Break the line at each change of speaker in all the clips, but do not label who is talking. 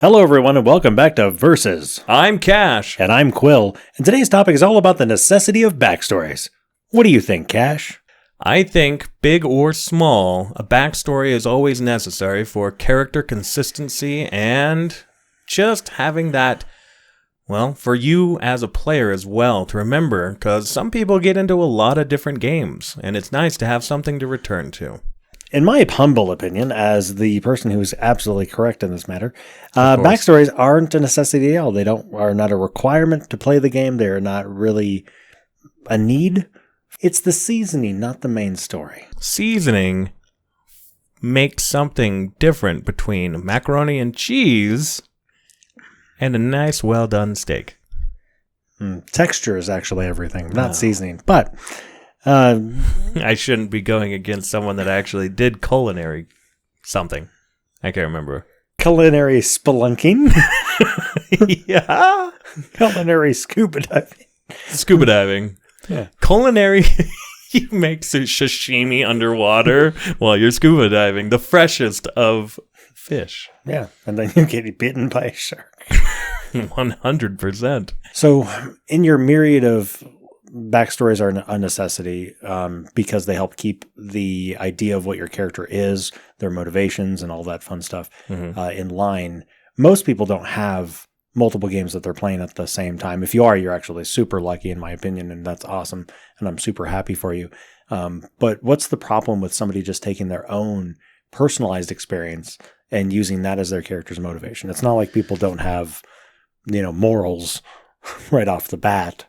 Hello, everyone, and welcome back to Versus.
I'm Cash.
And I'm Quill, and today's topic is all about the necessity of backstories. What do you think, Cash?
I think, big or small, a backstory is always necessary for character consistency and just having that, well, for you as a player as well to remember, because some people get into a lot of different games, and it's nice to have something to return to.
In my humble opinion, as the person who is absolutely correct in this matter, backstories aren't a necessity at all. They are not a requirement to play the game. They are not really a need. It's the seasoning, not the main story.
Seasoning makes something different between macaroni and cheese and a nice, well-done steak.
Texture is actually everything, not seasoning. But
I shouldn't be going against someone that actually did culinary something. I can't remember.
Culinary spelunking?
Yeah.
Culinary scuba diving.
Scuba diving.
Yeah.
Culinary, you make sashimi underwater while you're scuba diving. The freshest of fish.
Yeah, and then you get bitten by a shark.
100%.
So in your myriad of backstories are a necessity because they help keep the idea of what your character is, their motivations, and all that fun stuff in line. Most people don't have multiple games that they're playing at the same time. If you are, you're actually super lucky, in my opinion, and that's awesome, and I'm super happy for you. But what's the problem with somebody just taking their own personalized experience and using that as their character's motivation? It's not like people don't have, morals right off the bat.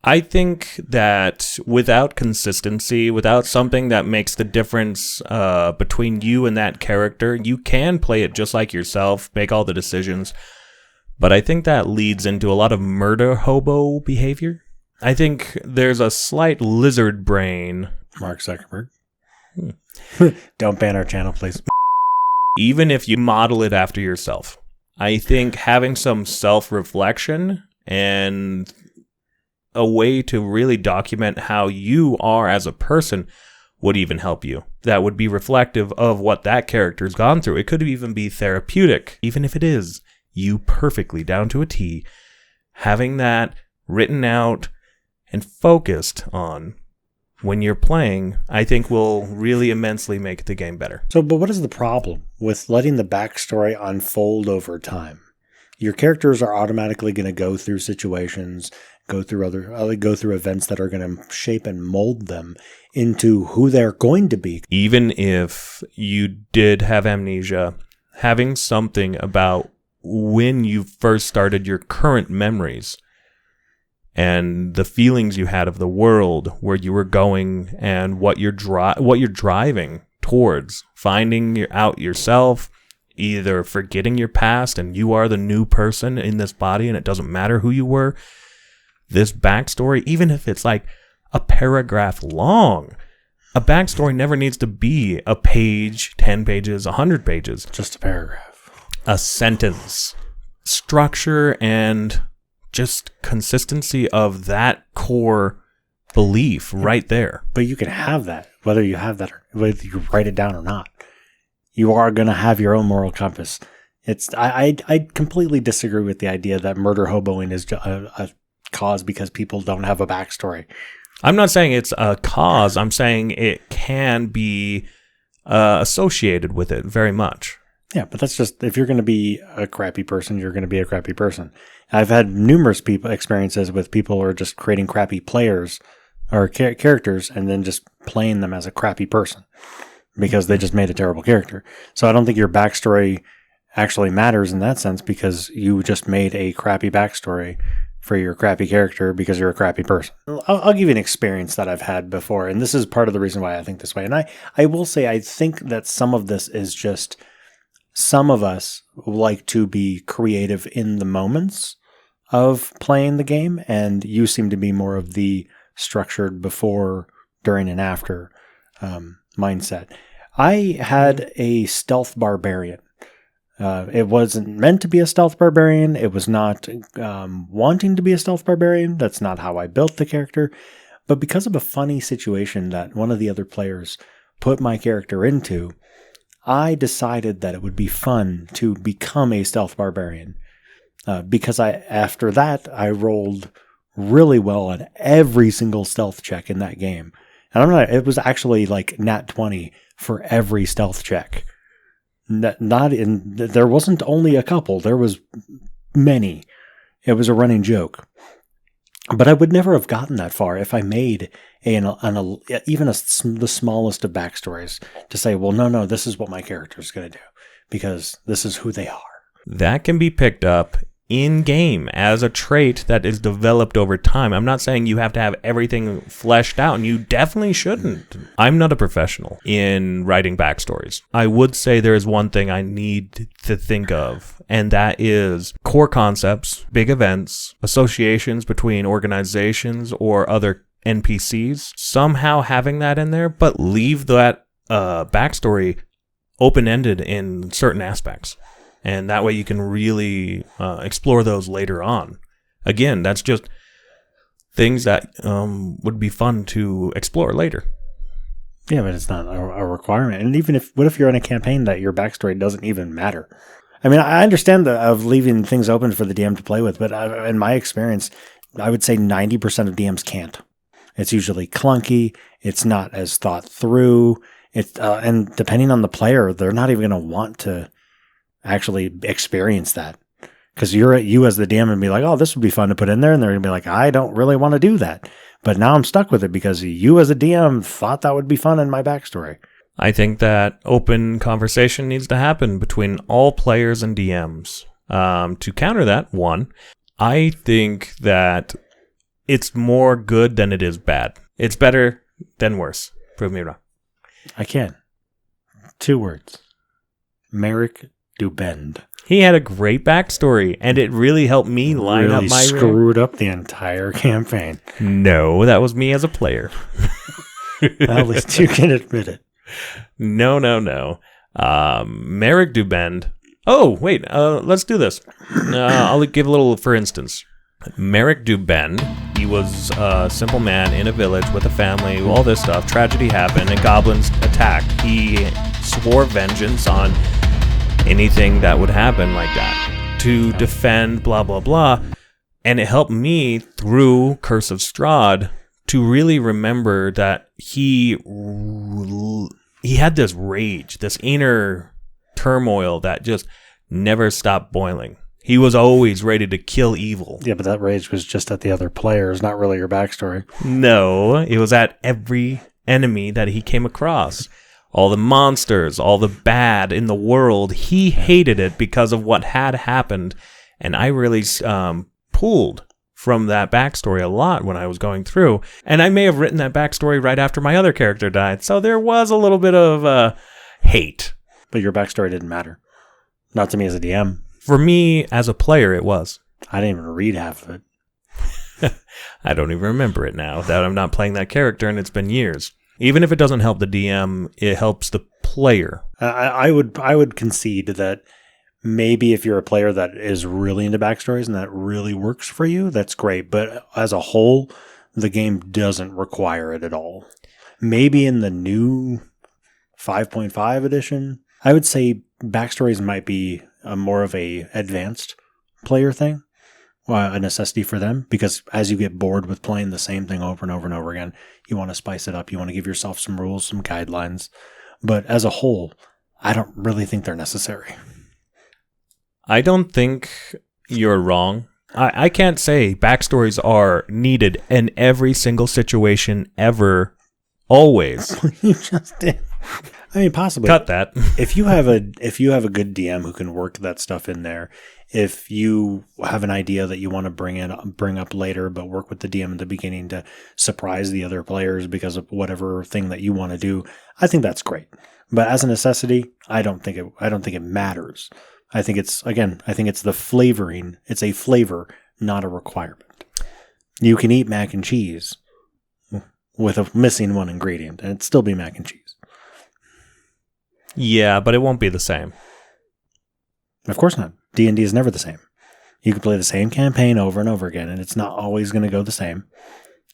I think that without consistency, without something that makes the difference between you and that character, you can play it just like yourself, make all the decisions. But I think that leads into a lot of murder hobo behavior. I think there's a slight lizard brain.
Mark Zuckerberg. Don't ban our channel, please.
Even if you model it after yourself. I think having some self-reflection and a way to really document how you are as a person would even help you. That would be reflective of what that character's gone through. It could even be therapeutic, even if it is you perfectly down to a T. Having that written out and focused on when you're playing, I think will really immensely make the game better.
So, but what is the problem with letting the backstory unfold over time? Your characters are automatically going to go through situations, go through events that are going to shape and mold them into who they're going to be.
Even if you did have amnesia, having something about when you first started your current memories and the feelings you had of the world, where you were going, and what you're driving towards, finding out yourself, either forgetting your past and you are the new person in this body and it doesn't matter who you were. This backstory, even if it's like a paragraph long, a backstory never needs to be a page, 10 pages, 100 pages.
Just a paragraph.
A sentence. Structure and just consistency of that core belief right there.
But you can have that, whether you have that or whether you write it down or not. You are going to have your own moral compass. I completely disagree with the idea that murder hoboing is a cause because people don't have a backstory.
I'm not saying it's a cause. I'm saying it can be associated with it very much.
Yeah, but that's just, if you're going to be a crappy person, you're going to be a crappy person. I've had numerous experiences with people who are just creating crappy players or characters and then just playing them as a crappy person because they just made a terrible character. So I don't think your backstory actually matters in that sense because you just made a crappy backstory for your crappy character because you're a crappy person. I'll give you an experience that I've had before, and this is part of the reason why I think this way. And I will say I think that some of this is just, some of us like to be creative in the moments of playing the game, and you seem to be more of the structured before, during, and after mindset. I had a stealth barbarian. It wasn't meant to be a stealth barbarian. It was not wanting to be a stealth barbarian. That's not how I built the character. But because of a funny situation that one of the other players put my character into, I decided that it would be fun to become a stealth barbarian because after that, I rolled really well on every single stealth check in that game. And it was actually like nat 20 for every stealth check. There wasn't only a couple, there was many. It was a running joke. But I would never have gotten that far if I made even the smallest of backstories to say, well, no, this is what my character is going to do because this is who they are.
That can be picked up in-game as a trait that is developed over time. I'm not saying you have to have everything fleshed out, and you definitely shouldn't. I'm not a professional in writing backstories. I would say there is one thing I need to think of, and that is core concepts, big events, associations between organizations or other NPCs, somehow having that in there, but leave that backstory open-ended in certain aspects. And that way you can really explore those later on. Again, that's just things that would be fun to explore later.
Yeah, but it's not a requirement. And even what if you're in a campaign that your backstory doesn't even matter? I mean, I understand of leaving things open for the DM to play with, but in my experience, I would say 90% of DMs can't. It's usually clunky. It's not as thought through. And depending on the player, they're not even going to want to actually experience that, because you as the DM and be like, oh, this would be fun to put in there, and they're gonna be like, I don't really want to do that, but now I'm stuck with it because you as a DM thought that would be fun in my backstory.
I think that open conversation needs to happen between all players and DMs. To counter that, one, I think that it's more good than it is bad. It's better than worse. Prove me wrong.
I can. 2 words. Merrick Dubend.
He had a great backstory, and it really helped me line up my...
screwed up the entire campaign.
No, that was me as a player.
At least you can admit it.
No. Merrick Dubend. Oh, wait, let's do this. I'll give a little, for instance. Merrick Dubend, he was a simple man in a village with a family, all this stuff. Tragedy happened, and goblins attacked. He swore vengeance on anything that would happen like that to defend blah blah blah, and it helped me through Curse of Strahd to really remember that he had this rage, this inner turmoil that just never stopped boiling. He was always ready to kill evil.
Yeah, but that rage was just at the other players, not really your backstory.
No, it was at every enemy that he came across. All the monsters, all the bad in the world, he hated it because of what had happened. And I really pulled from that backstory a lot when I was going through. And I may have written that backstory right after my other character died. So there was a little bit of hate.
But your backstory didn't matter. Not to me as a DM.
For me, as a player, it was.
I didn't even read half of it.
I don't even remember it now that I'm not playing that character and it's been years. Even if it doesn't help the DM, it helps the player.
I would concede that maybe if you're a player that is really into backstories and that really works for you, that's great. But as a whole, the game doesn't require it at all. Maybe in the new 5.5 edition, I would say backstories might be more of a advanced player thing. A necessity for them, because as you get bored with playing the same thing over and over and over again, you want to spice it up. You want to give yourself some rules, some guidelines. But as a whole, I don't really think they're necessary.
I don't think you're wrong. I can't say backstories are needed in every single situation ever, always.
You just did. I mean, possibly.
Cut that.
If you have a good DM who can work that stuff in there, if you have an idea that you want to bring up later, but work with the DM at the beginning to surprise the other players because of whatever thing that you want to do, I think that's great. But as a necessity, I don't think it matters. I think it's the flavoring. It's a flavor, not a requirement. You can eat mac and cheese with a missing one ingredient, and it'd still be mac and cheese.
Yeah, but it won't be the same.
Of course not. D&D is never the same. You can play the same campaign over and over again, and it's not always going to go the same,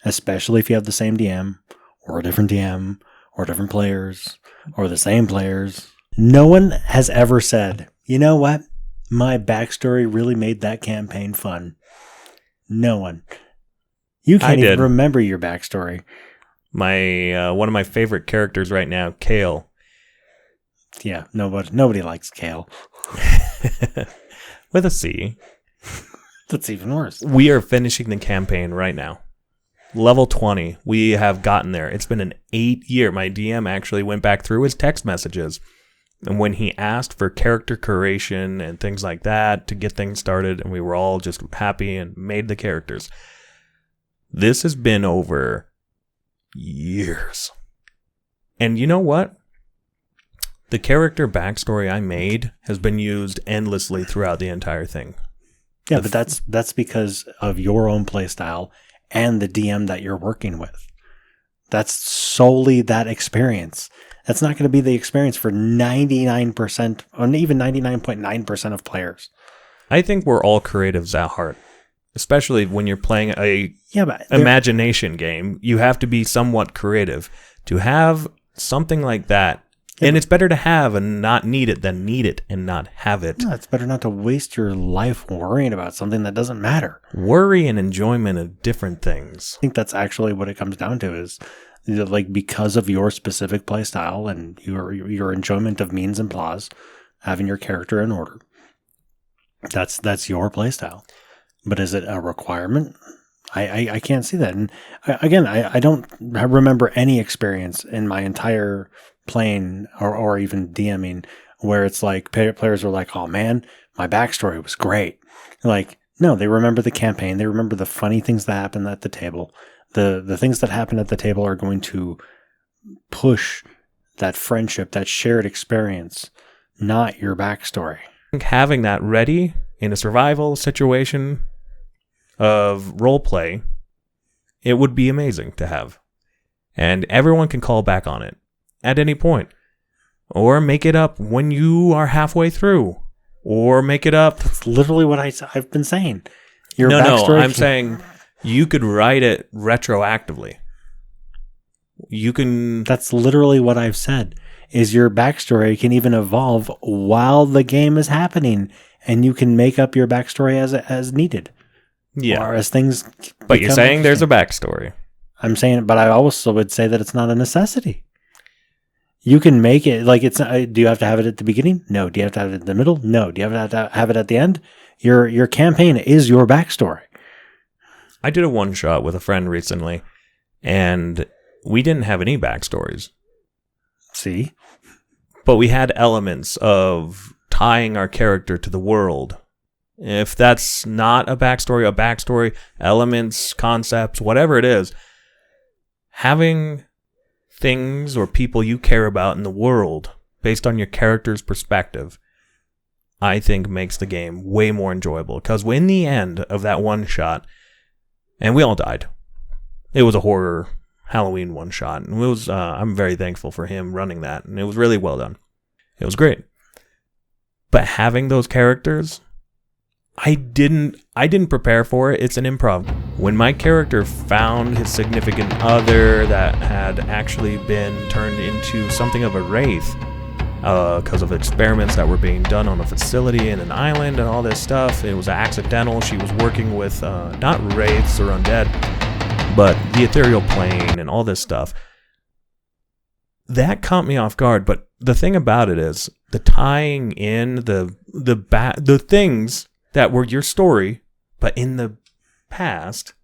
especially if you have the same DM, or a different DM, or different players, or the same players. No one has ever said, you know what? My backstory really made that campaign fun. No one. You can't even remember your backstory.
My one of my favorite characters right now, Kale.
Yeah, nobody likes Kale.
With a C.
That's even worse.
We are finishing the campaign right now. Level 20. We have gotten there. It's been an 8-year. My DM actually went back through his text messages. And when he asked for character creation and things like that to get things started, and we were all just happy and made the characters. This has been over years. And you know what? The character backstory I made has been used endlessly throughout the entire thing.
Yeah, but that's because of your own playstyle and the DM that you're working with. That's solely that experience. That's not going to be the experience for 99% or even 99.9% of players.
I think we're all creatives at heart, especially when you're playing a imagination game. You have to be somewhat creative to have something like that. Yeah, and it's better to have and not need it than need it and not have it.
No, it's better not to waste your life worrying about something that doesn't matter.
Worry and enjoyment are different things.
I think that's actually what it comes down to is, like, because of your specific play style and your enjoyment of means and plaws, having your character in order. That's your play style. But is it a requirement? I can't see that. And again, I don't remember any experience in my entire playing or even DMing where it's like players are like, oh man, my backstory was great. Like, no, they remember the campaign. They remember the funny things that happened at the table. The things that happened at the table are going to push that friendship, that shared experience, not your backstory.
I think having that ready in a survival situation of role play, it would be amazing to have. And everyone can call back on it at any point. Or make it up when you are halfway through. Or make it up.
That's literally what I've been saying.
I'm saying you could write it retroactively. You can...
That's literally what I've said. Is your backstory can even evolve while the game is happening. And you can make up your backstory as needed.
Yeah.
Or as things...
But you're saying there's a backstory.
I'm saying, but I also would say that it's not a necessity. You can make it like it's. Do you have to have it at the beginning? No. Do you have to have it in the middle? No. Do you have to have it at the end? Your campaign is your backstory.
I did a one shot with a friend recently, and we didn't have any backstories.
See,
but we had elements of tying our character to the world. If that's not a backstory, elements, concepts, whatever it is, having things or people you care about in the world based on your character's perspective, I think makes the game way more enjoyable. Because in the end of that one shot, and we all died. It was a horror Halloween one shot, and it was. I'm very thankful for him running that, and it was really well done. It was great. But having those characters, I didn't prepare for it. It's an improv. When my character found his significant other that had actually been turned into something of a wraith because of experiments that were being done on a facility in an island and all this stuff, it was accidental. She was working with not wraiths or undead, but the ethereal plane and all this stuff. That caught me off guard. But the thing about it is the tying in the things that were your story, but in the past,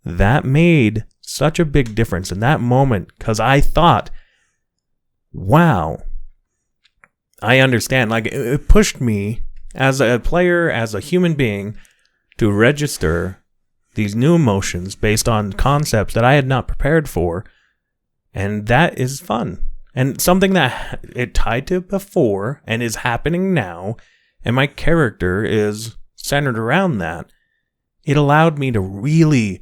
that made such a big difference in that moment, because I thought, wow, I understand. Like, it pushed me as a player, as a human being, to register these new emotions based on concepts that I had not prepared for, and that is fun. And something that it tied to before and is happening now, and my character is centered around that. It allowed me to really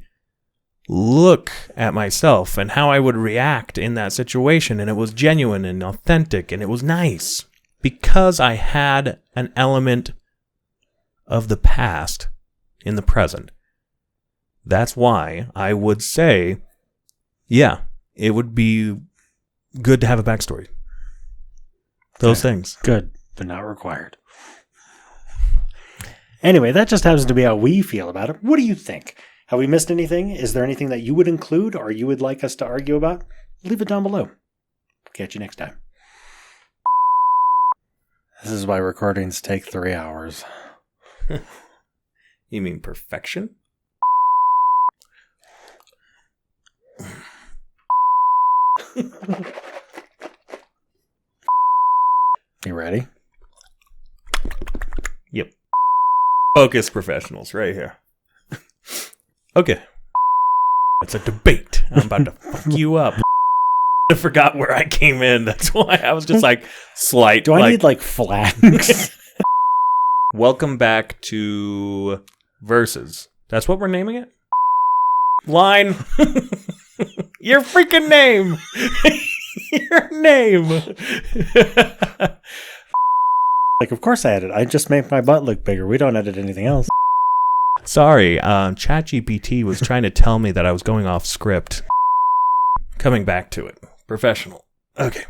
look at myself and how I would react in that situation. And it was genuine and authentic, and it was nice because I had an element of the past in the present. That's why I would say, yeah, it would be good to have a backstory. those things.
Good, but not required. Anyway, that just happens to be how we feel about it. What do you think? Have we missed anything? Is there anything that you would include or you would like us to argue about? Leave it down below. Catch you next time. This is why recordings take 3 hours.
You mean perfection?
You ready?
Yep. Focus professionals right here. Okay. It's a debate. I'm about to fuck you up. I forgot where I came in. That's why I was just like slight.
Do I need like flags?
Welcome back to Versus. That's what we're naming it? Line. Your freaking name. Your name.
Like, of course I edit. I just make my butt look bigger. We don't edit anything else.
Sorry, ChatGPT was trying to tell me that I was going off script. Coming back to it. Professional. Okay.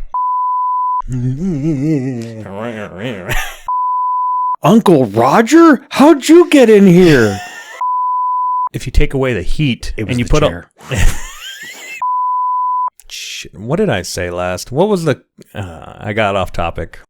Uncle Roger? How'd you get in here?
If you take away the heat
It was
and you
the
put
chair.
Shit, what did I say last? What was the... I got off topic.